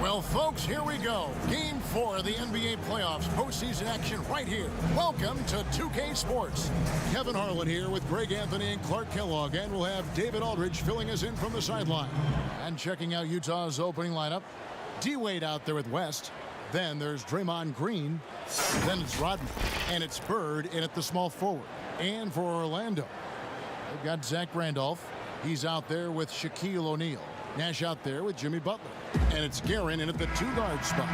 Well, folks, here we go. Game 4 of the NBA playoffs. Postseason action right here. Welcome to 2K Sports. Kevin Harlan here with Greg Anthony and Clark Kellogg. And we'll have David Aldridge filling us in from the sideline. And checking out Utah's opening lineup. D-Wade out there with West. Then there's Draymond Green. Then it's Rodman. And it's Bird in at the small forward. And for Orlando, they've got Zach Randolph. He's out there with Shaquille O'Neal. Nash out there with Jimmy Butler. And it's Guerin in at the 2-guard spot.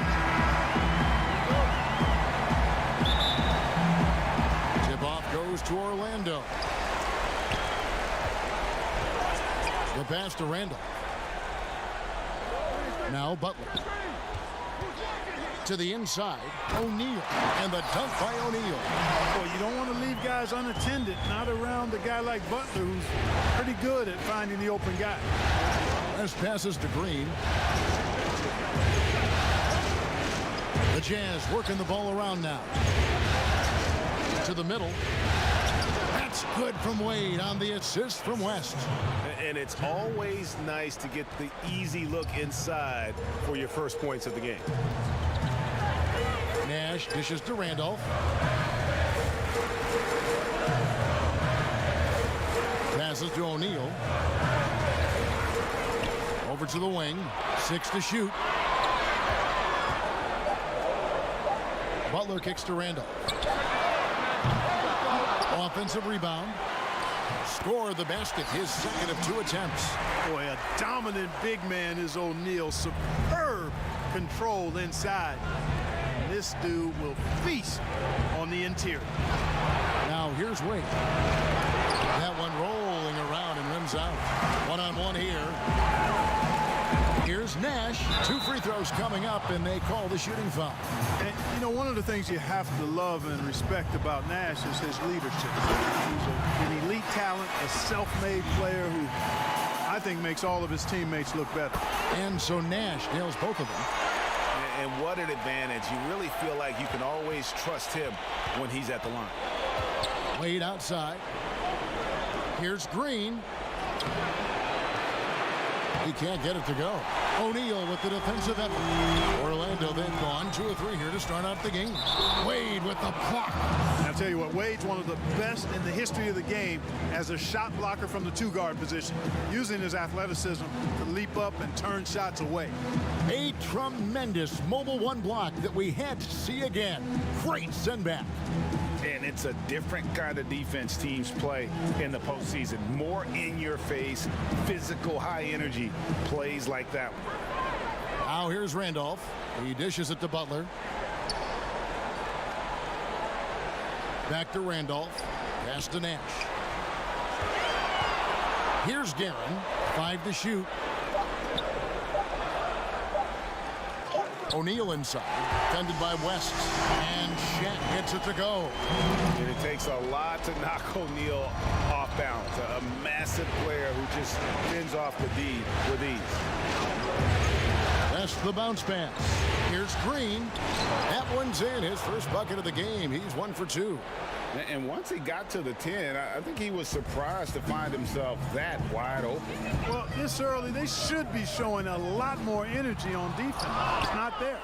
Tip-off goes to Orlando. The pass to Randall. Now Butler. To the inside, O'Neal. And the dunk by O'Neal. Well, you don't want to leave guys unattended, not around a guy like Butler, who's pretty good at finding the open guy. This passes to Green. The Jazz working the ball around now. To the middle. That's good from Wade on the assist from West. And it's always nice to get the easy look inside for your first points of the game. Nash dishes to Randolph. Passes to O'Neal. Over to the wing. 6 to shoot. Butler kicks to Randolph. Offensive rebound. Score the basket, his second of 2 attempts. Boy, a dominant big man is O'Neal. Superb control inside. This dude will feast on the interior. Now here's Wade. That one rolling around and rims out. One-on-one here. Here's Nash. 2 free throws coming up, and they call the shooting foul. And, you know, one of the things you have to love and respect about Nash is his leadership. He's an elite talent, a self-made player who I think makes all of his teammates look better. And so Nash nails both of them. And what an advantage. You really feel like you can always trust him when he's at the line. Wade outside. Here's Green. He can't get it to go. O'Neal with the defensive effort. Orlando then gone 2 or 3 here to start out the game. Wade with the block. And I'll tell you what, Wade's one of the best in the history of the game as a shot blocker from the 2-guard position, using his athleticism to leap up and turn shots away. A tremendous mobile 1 block that we had to see again. Great send back. And it's a different kind of defense teams play in the postseason. More in your face, physical, high energy plays like that one. Now here's Randolph. He dishes it to Butler. Back to Randolph. Pass to Nash. Here's Guerin. 5 to shoot. O'Neal inside, defended by West, and Shaq gets it to go. And it takes a lot to knock O'Neal off balance. A massive player who just fends off the D with ease. That's the bounce pass. Here's Green. That one's in. His first bucket of the game. He's 1 for 2. And once he got to the 10, I think he was surprised to find himself that wide open. Well, this early, they should be showing a lot more energy on defense. It's not there.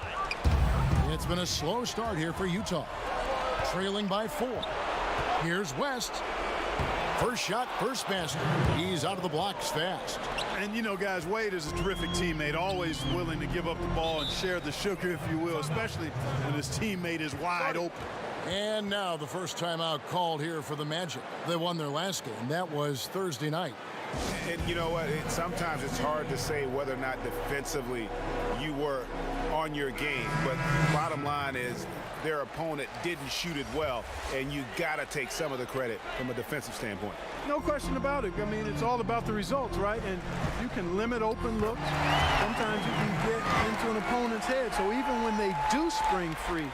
It's been a slow start here for Utah. Trailing by 4. Here's West. First shot, first basket. He's out of the blocks fast. And, you know, guys, Wade is a terrific teammate, always willing to give up the ball and share the sugar, if you will, especially when his teammate is wide open. And now the first timeout called here for the Magic. They won their last game. That was Thursday night. And you know what? Sometimes it's hard to say whether or not defensively you were on your game. But bottom line is their opponent didn't shoot it well, and you got to take some of the credit from a defensive standpoint. No question about it. I mean, it's all about the results, right? And if you can limit open looks, sometimes you can get into an opponent's head. So even when they do spring free,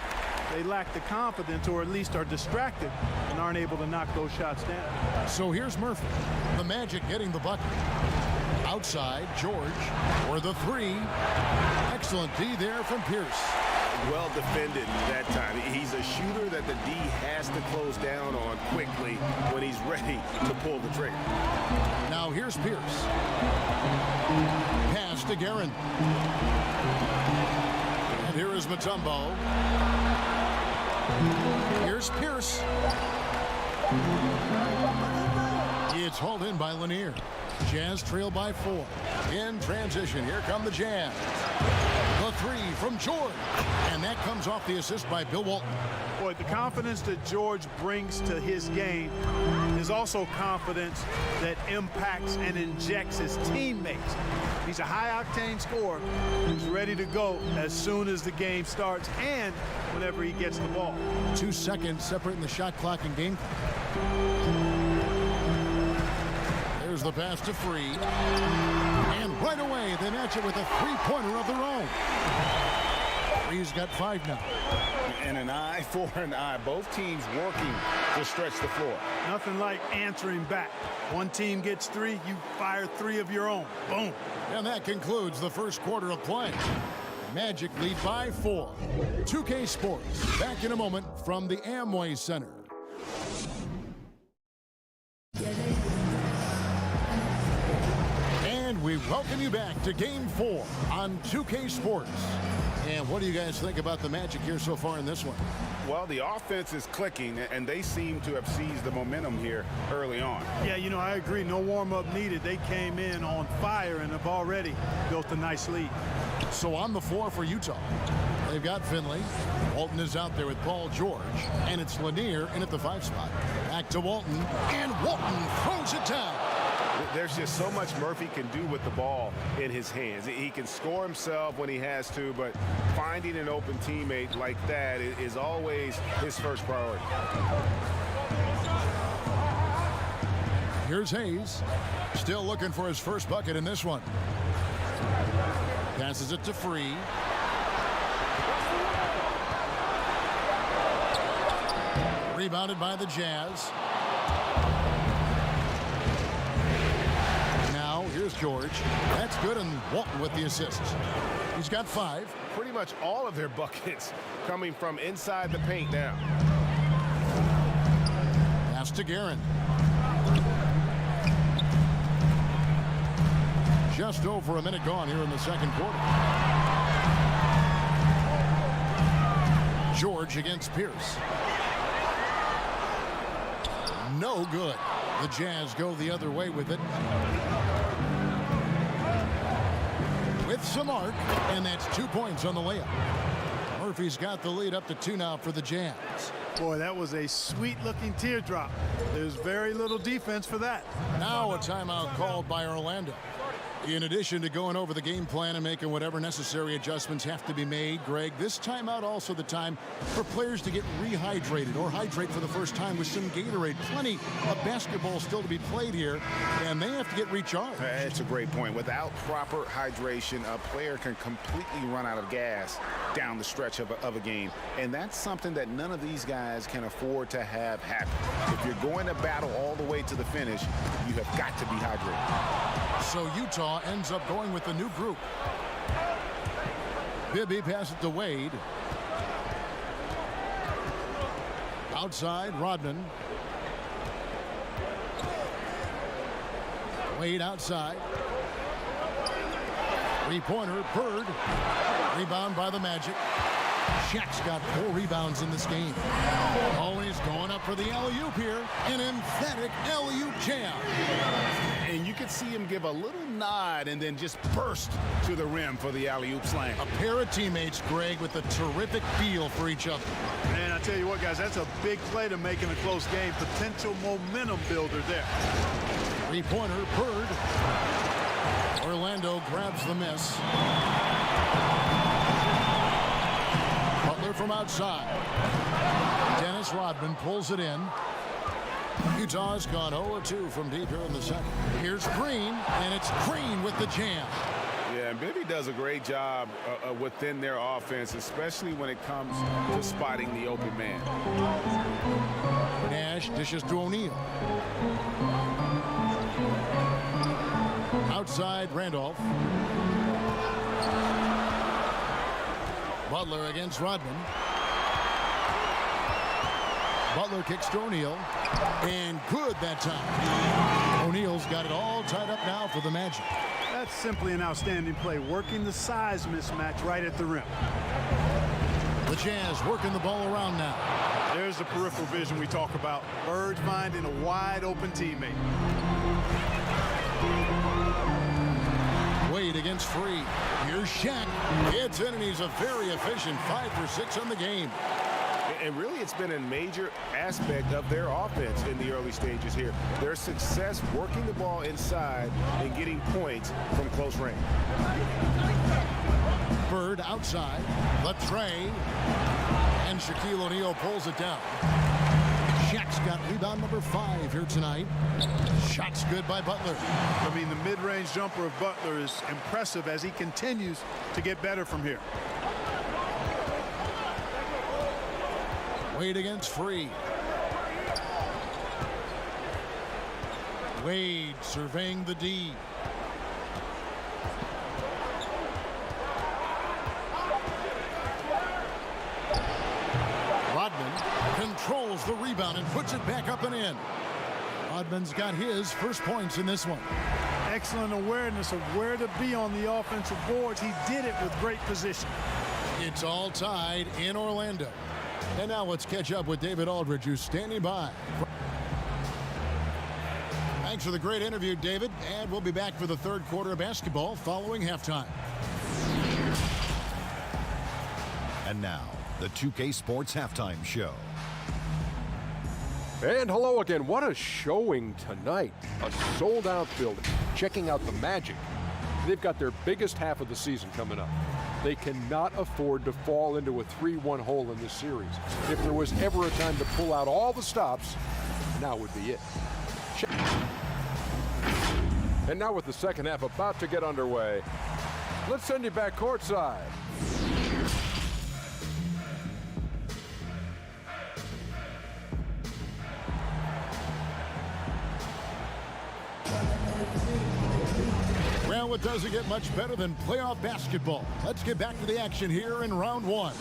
they lack the confidence or at least are distracted and aren't able to knock those shots down. So here's Murphy. The Magic getting the bucket. Outside, George for the 3. Excellent D there from Pierce. Well defended that time. He's a shooter that the D has to close down on quickly when he's ready to pull the trigger. Now here's Pierce. Pass to Guerin. And here is Mutombo. Here's Pierce. It's hauled in by Lanier. Jazz trail by 4. In transition, here come the Jazz. The 3 from George. And that comes off the assist by Bill Walton. Boy, the confidence that George brings to his game is also confidence that impacts and injects his teammates. He's a high-octane scorer who's ready to go as soon as the game starts and whenever he gets the ball. 2 seconds separating the shot clock and game clock. There's the pass to Freed. And right away, they match it with a three-pointer of their own. Freed's got 5 now. And an eye for an eye. Both teams working to stretch the floor. Nothing like answering back. One team gets 3, you fire 3 of your own. Boom. And that concludes the first quarter of play. Magic lead by 4. 2K Sports back in a moment from the Amway Center. And we welcome you back to Game 4 on 2K Sports. And what do you guys think about the Magic here so far in this one? Well, the offense is clicking, and they seem to have seized the momentum here early on. Yeah, you know, I agree. No warm-up needed. They came in on fire and have already built a nice lead. So on the floor for Utah, they've got Finley. Walton is out there with Paul George, and it's Lanier in at the 5 spot. Back to Walton, and Walton throws it down. There's just so much Murphy can do with the ball in his hands. He can score himself when he has to, but finding an open teammate like that is always his first priority. Here's Hayes, still looking for his first bucket in this one. Passes it to Freed. Rebounded by the Jazz. Now here's George. That's good, and Walton with the assist. He's got 5. Pretty much all of their buckets coming from inside the paint now. Pass to Guerin. Just over a minute gone here in the second quarter. George against Pierce. No good. The Jazz go the other way with it. With some arc, and that's 2 points on the layup. Murphy's got the lead up to 2 now for the Jazz. Boy, that was a sweet-looking teardrop. There's very little defense for that. Now a timeout called by Orlando. In addition to going over the game plan and making whatever necessary adjustments have to be made, Greg, this timeout also the time for players to get rehydrated or hydrate for the first time with some Gatorade. Plenty of basketball still to be played here, and they have to get recharged. That's a great point. Without proper hydration, a player can completely run out of gas down the stretch of a game, and that's something that none of these guys can afford to have happen. If you're going to battle all the way to the finish, you have got to be hydrated. So Utah ends up going with the new group. Bibby passes it to Wade. Outside, Rodman. Wade outside. Three-pointer, Bird. Rebound by the Magic. Shaq's got 4 rebounds in this game. Oh, he's going up for the alley-oop here. An emphatic alley-oop jam. And you could see him give a little nod and then just burst to the rim for the alley-oop slam. A pair of teammates, Greg, with a terrific feel for each other. Man, I tell you what, guys, that's a big play to make in a close game. Potential momentum builder there. Three-pointer, Bird. Orlando grabs the miss. Butler from outside. Dennis Rodman pulls it in. Utah's gone 0-2 from deep here in the second. Here's Green, and it's Green with the jam. Yeah, and Bibby does a great job within their offense, especially when it comes to spotting the open man. Nash dishes to O'Neal. Outside, Randolph. Butler against Rodman. Butler kicks to O'Neal. And good that time. O'Neal's got it all tied up now for the Magic. That's simply an outstanding play, working the size mismatch right at the rim. The Jazz working the ball around now. There's the peripheral vision we talk about. Bird finding a wide open teammate. Wade against Free. Here's Shaq. Gets in, and he's a very efficient 5 for 6 on the game. And really, it's been a major aspect of their offense in the early stages here. Their success working the ball inside and getting points from close range. Bird outside. The tray. And Shaquille O'Neal pulls it down. Shaq's got rebound number 5 here tonight. Shot's good by Butler. I mean, the mid-range jumper of Butler is impressive as he continues to get better from here. Wade against Free. Wade surveying the D. Rodman controls the rebound and puts it back up and in. Rodman's got his first points in this one. Excellent awareness of where to be on the offensive boards. He did it with great position. It's all tied in Orlando. And now let's catch up with David Aldridge, who's standing by. Thanks for the great interview, David. And we'll be back for the third quarter of basketball following halftime. And now, the 2K Sports Halftime Show. And hello again. What a showing tonight. A sold-out building. Checking out the Magic. They've got their biggest half of the season coming up. They cannot afford to fall into a 3-1 hole in this series. If there was ever a time to pull out all the stops, now would be it. And now with the second half about to get underway, let's send you back courtside. Well, it doesn't get much better than playoff basketball. Let's get back to the action here in round 1.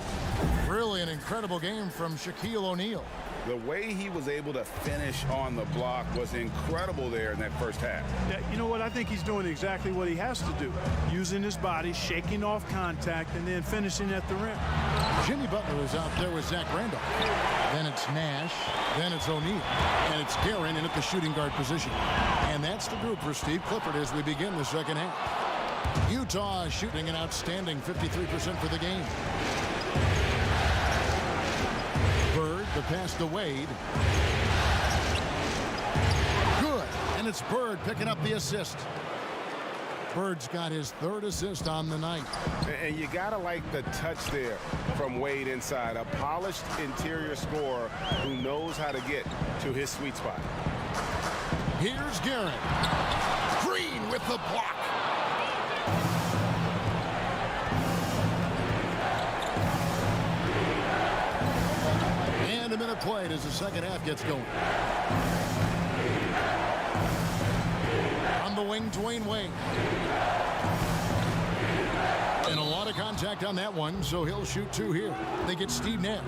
Really an incredible game from Shaquille O'Neal. The way he was able to finish on the block was incredible there in that first half. Yeah, you know what? I think he's doing exactly what he has to do. Using his body, shaking off contact, and then finishing at the rim. Jimmy Butler is out there with Zach Randolph. Then it's Nash. Then it's O'Neal. And it's Guerin in at the shooting guard position. And that's the group for Steve Clifford as we begin the second half. Utah shooting an outstanding 53% for the game. Bird, the pass to Wade. Good. And it's Bird picking up the assist. Bird's got his 3rd assist on the night. And you got to like the touch there from Wade inside. A polished interior scorer who knows how to get to his sweet spot. Here's Guerin. Green with the block. And a minute played as the second half gets going. On the wing, Dwayne Wade. And a lot of contact on that one, so he'll shoot 2 here. They get Steve Nash.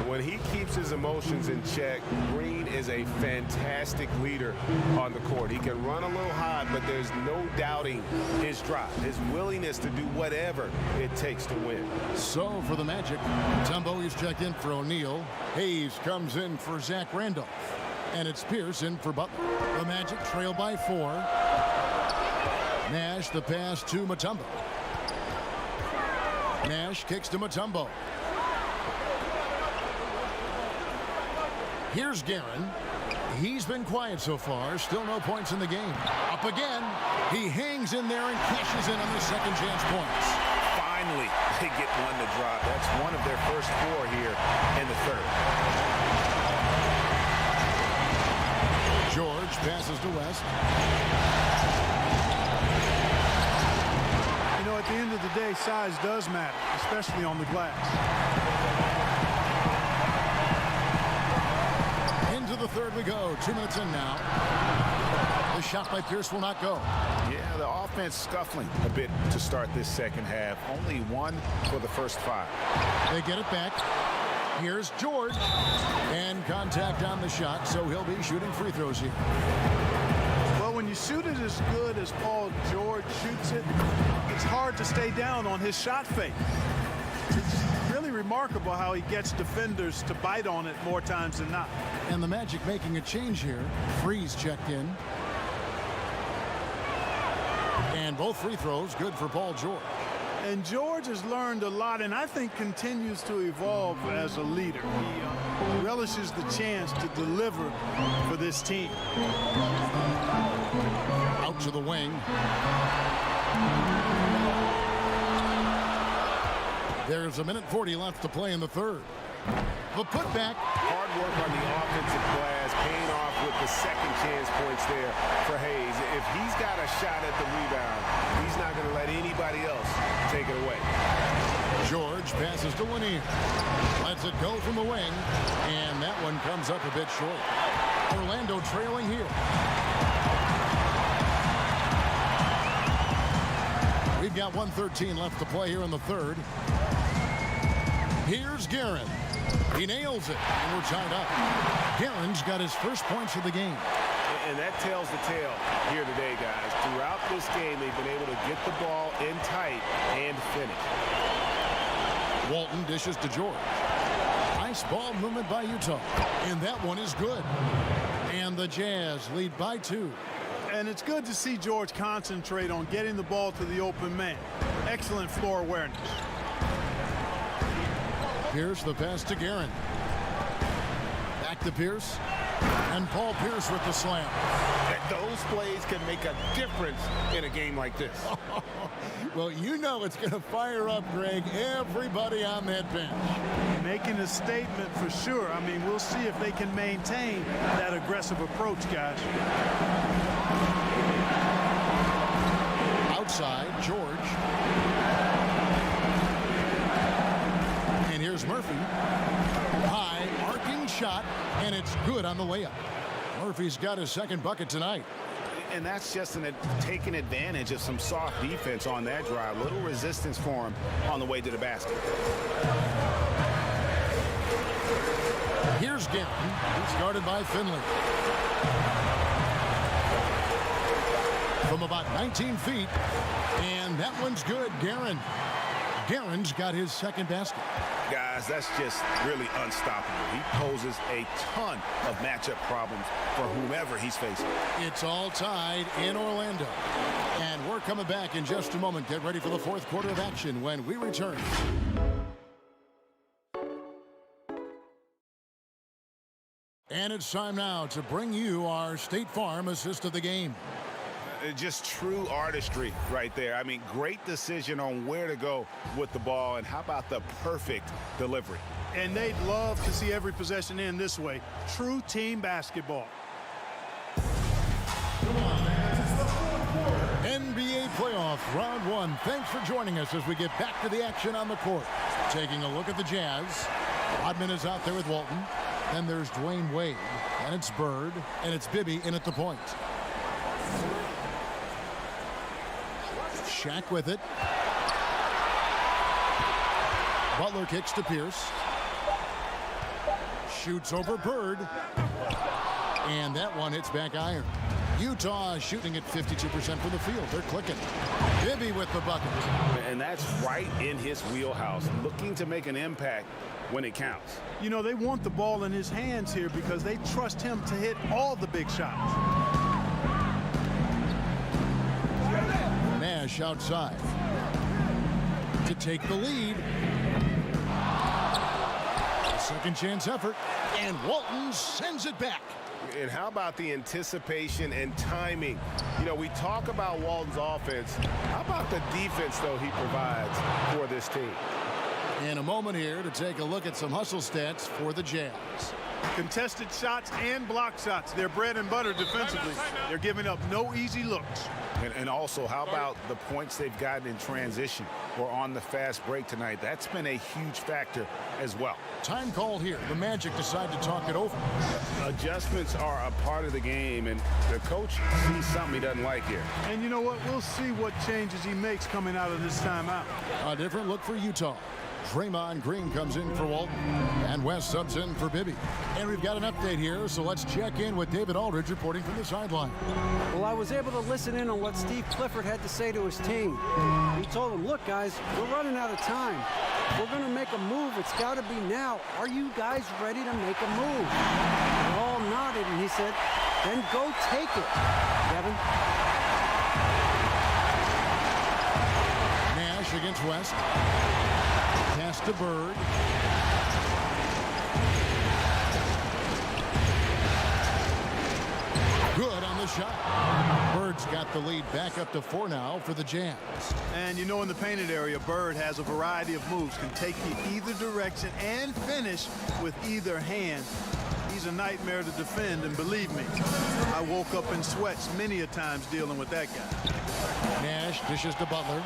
When he keeps his emotions in check, Green is a fantastic leader on the court. He can run a little hot, but there's no doubting his drive, his willingness to do whatever it takes to win. So for the Magic, Mutombo is checked in for O'Neal. Hayes comes in for Zach Randolph. And it's Pierce in for Butler. The Magic trail by 4. Nash the pass to Mutombo. Nash kicks to Mutombo. Here's Guerin. He's been quiet so far. Still no points in the game. Up again. He hangs in there and cashes in on the second chance points. Finally, they get one to drop. That's one of their first 4 here in the third. George passes to West. You know, at the end of the day, size does matter, especially on the glass. Into the third we go. 2 minutes in now. The shot by Pierce will not go. Yeah, the offense scuffling a bit to start this second half. Only 1 for the first 5. They get it back. Here's George. And contact on the shot, so he'll be shooting free throws here. Well, when you shoot it as good as Paul George shoots it, it's hard to stay down on his shot fake. It's really remarkable how he gets defenders to bite on it more times than not. And the Magic making a change here. Freeze checked in. And both free throws good for Paul George. And George has learned a lot, and I think continues to evolve as a leader. He relishes the chance to deliver for this team. Out to the wing. There's 1:40 left to play in the third. The putback. Hard work on the offensive glass, paying off with the second chance points there for Hayes. If he's got a shot at the rebound, he's not going to let anybody else take it away. George passes to Lanier. Lets it go from the wing, and that one comes up a bit short. Orlando trailing here. We've got 1:13 left to play here in the third. Here's Guerin. He nails it, and we're tied up. Guerin's got his first points of the game. And that tells the tale here today, guys. Throughout this game, they've been able to get the ball in tight and finish. Walton dishes to George. Nice ball movement by Utah, and that one is good. And the Jazz lead by 2. And it's good to see George concentrate on getting the ball to the open man. Excellent floor awareness. Pierce the pass to Guerin. Back to Pierce. And Paul Pierce with the slam. Those plays can make a difference in a game like this. Well, you know it's going to fire up, Greg, everybody on that bench. Making a statement for sure. I mean, we'll see if they can maintain that aggressive approach, guys. Outside, George. And here's Murphy. High, arcing shot, and it's good on the layup. Murphy's got his second bucket tonight. And that's just taking advantage of some soft defense on that drive. Little resistance for him on the way to the basket. Here's Guerin. He's guarded by Finley. From about 19 feet. And that one's good. Guerin's got his second basket. Guys, that's just really unstoppable. He poses a ton of matchup problems for whomever he's facing. It's all tied in Orlando. And we're coming back in just a moment. Get ready for the fourth quarter of action when we return. And it's time now to bring you our State Farm assist of the game. Just true artistry right there. I mean, great decision on where to go with the ball, and how about the perfect delivery. And they'd love to see every possession end this way. True team basketball. NBA playoff round 1. Thanks for joining us as we get back to the action on the court. Taking a look at the Jazz. Rodman is out there with Walton. Then there's Dwayne Wade. And it's Bird. And it's Bibby in at the point. Shaq with it. Butler kicks to Pierce. Shoots over Bird. And that one hits back iron. Utah shooting at 52% from the field. They're clicking. Bibby with the bucket. And that's right in his wheelhouse, looking to make an impact when it counts. You know, they want the ball in his hands here because they trust him to hit all the big shots. Nash outside to take the lead. Second chance effort, and Walton sends it back. And how about the anticipation and timing? You know, we talk about Walton's offense. How about the defense, though, he provides for this team? In a moment here to take a look at some hustle stats for the Jazz. Contested shots and block shots. They're bread and butter defensively. They're giving up no easy looks. And also, how about the points they've gotten in transition or on the fast break tonight? That's been a huge factor as well. Time called here. The Magic decide to talk it over. Adjustments are a part of the game, and the coach sees something he doesn't like here. And you know what? We'll see what changes he makes coming out of this timeout. A different look for Utah. Draymond Green comes in for Walton, and West subs in for Bibby. And we've got an update here, so let's check in with David Aldridge reporting from the sideline. Well, I was able to listen in on what Steve Clifford had to say to his team. He told them, look, guys, we're running out of time. We're going to make a move. It's got to be now. Are you guys ready to make a move? They all nodded, and he said, then go take it, Kevin. Nash against West. Pass to Bird. Good on the shot. Bird's got the lead back up to 4 now for the Jazz. And you know, in the painted area, Bird has a variety of moves, can take you either direction and finish with either hand. He's a nightmare to defend, and believe me, I woke up in sweats many a times dealing with that guy. Nash dishes to Butler.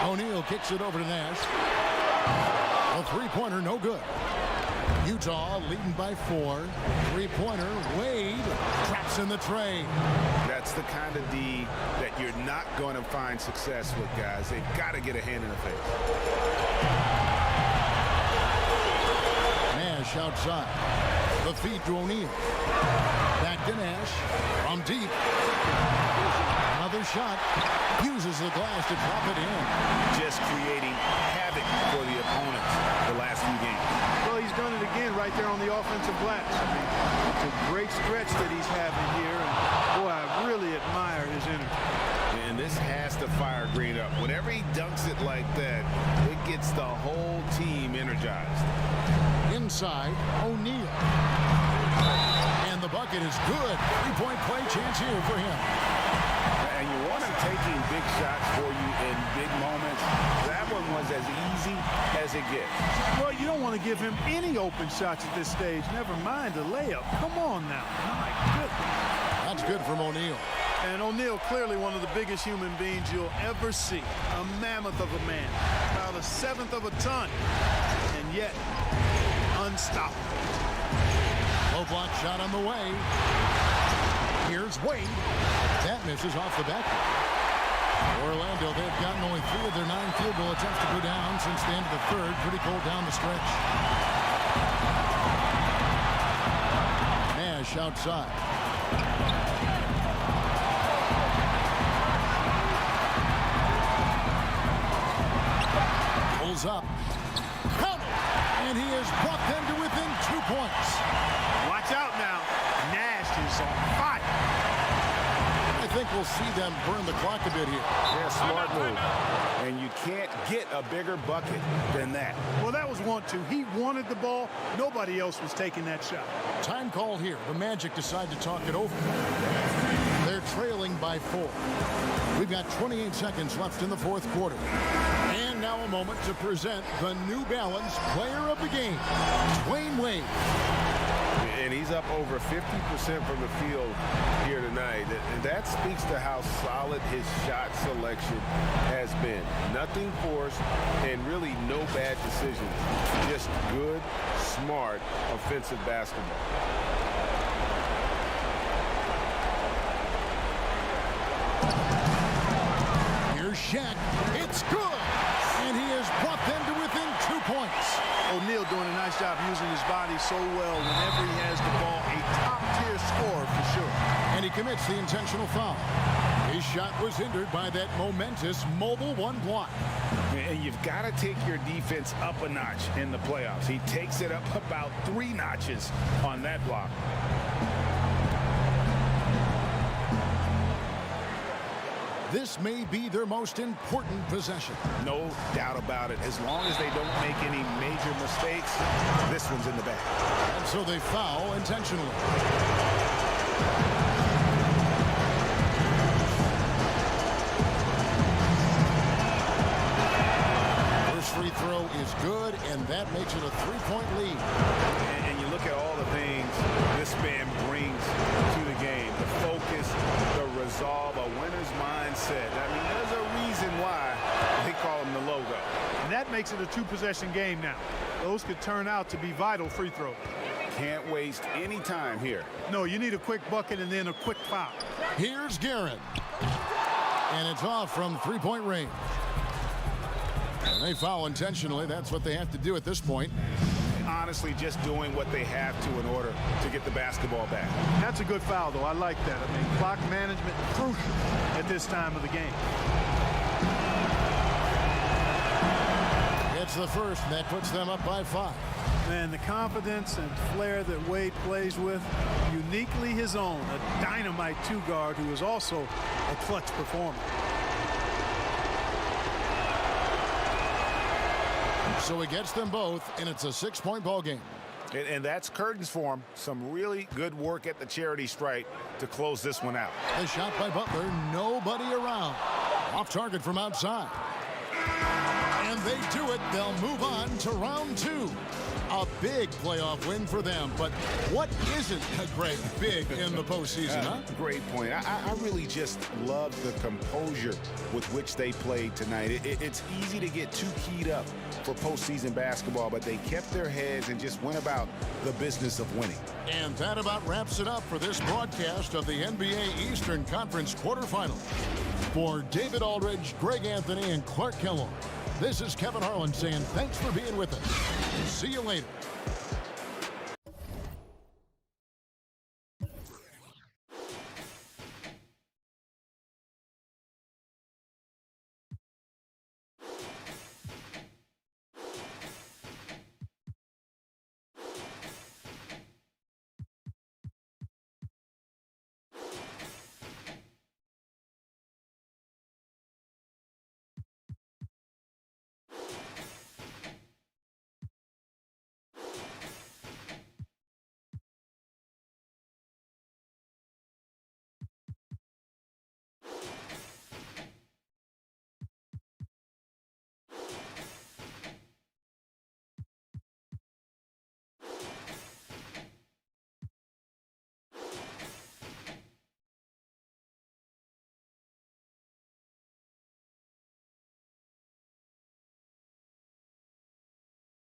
O'Neal kicks it over to Nash. A three-pointer, no good. Utah leading by 4. Three-pointer, Wade traps in the tray. That's the kind of D that you're not going to find success with, guys. They've got to get a hand in the face. Nash outside. The feed to O'Neal. Back to Nash. From deep. Another shot. Uses the glass to drop it in. Just creating havoc for the opponents the last few games. Well, he's done it again right there on the offensive glass. I mean, it's a great stretch that he's having here, and boy, I really admire his energy. And this has to fire Green up. Whenever he dunks it like that, it gets the whole team energized. Inside, O'Neal. And the bucket is good. Three-point play chance here for him. And you want him taking big shots for you in big moments. That one was as easy as it gets. Well, you don't want to give him any open shots at this stage. Never mind a layup. Come on now. My goodness. That's good from O'Neal. And O'Neal, clearly one of the biggest human beings you'll ever see. A mammoth of a man. About 1/7 of a ton. And yet, unstoppable. Low block shot on the way. Here's Wade. That misses off the back. Orlando, they've gotten only 3 of their 9 field goal attempts to go down since the end of the third. Pretty cold down the stretch. Nash outside. Pulls up. Counter. And he has brought them to within 2 points. Watch out now. Nash is on fire. I think we'll see them burn the clock a bit here. Yeah, smart move. And you can't get a bigger bucket than that. Well, that was 1-2. He wanted the ball. Nobody else was taking that shot. Time called here. The Magic decide to talk it over. They're trailing by 4. We've got 28 seconds left in the fourth quarter. And now a moment to present the New Balance Player of the Game, Dwayne Wade. And he's up over 50% from the field here tonight. And that speaks to how solid his shot selection has been. Nothing forced and really no bad decisions. Just good, smart, offensive basketball. Here's Shaq. It's good. And he has brought them to within 2 points. O'Neal doing a nice job using his body so well whenever he has the ball. A top-tier scorer for sure. And he commits the intentional foul. His shot was hindered by that momentous mobile 1 block. And you've got to take your defense up a notch in the playoffs. He takes it up about 3 notches on that block. This may be their most important possession. No doubt about it. As long as they don't make any major mistakes, this one's in the bag. And so they foul intentionally. First free throw is good, and that makes it a 3-point lead. And you look at all the things this man brings to the game. The focus, the resolve, a winner's mindset. I mean, there's a reason why they call him the logo. And that makes it a 2-possession game now. Those could turn out to be vital free throws. Can't waste any time here. No, you need a quick bucket and then a quick foul. Here's Garrett. And it's off from 3-point range. And they foul intentionally. That's what they have to do at this point. Honestly, just doing what they have to in order to get the basketball back. That's a good foul, though. I like that. I mean, clock management crucial at this time of the game. It's the first, and that puts them up by 5. Man, the confidence and flair that Wade plays with, uniquely his own. A dynamite two-guard who is also a clutch performer. So he gets them both, and it's a 6-point ball game. And that's curtains for him. Some really good work at the charity stripe to close this one out. The shot by Butler, nobody around. Off target from outside. And they do it. They'll move on to round 2. A big playoff win for them. But what isn't, Greg, big in the postseason, huh? Great point. I really just love the composure with which they played tonight. It's easy to get too keyed up for postseason basketball, but they kept their heads and just went about the business of winning. And that about wraps it up for this broadcast of the NBA Eastern Conference quarterfinals. For David Aldridge, Greg Anthony, and Clark Kellogg, this is Kevin Harlan saying thanks for being with us. See you later.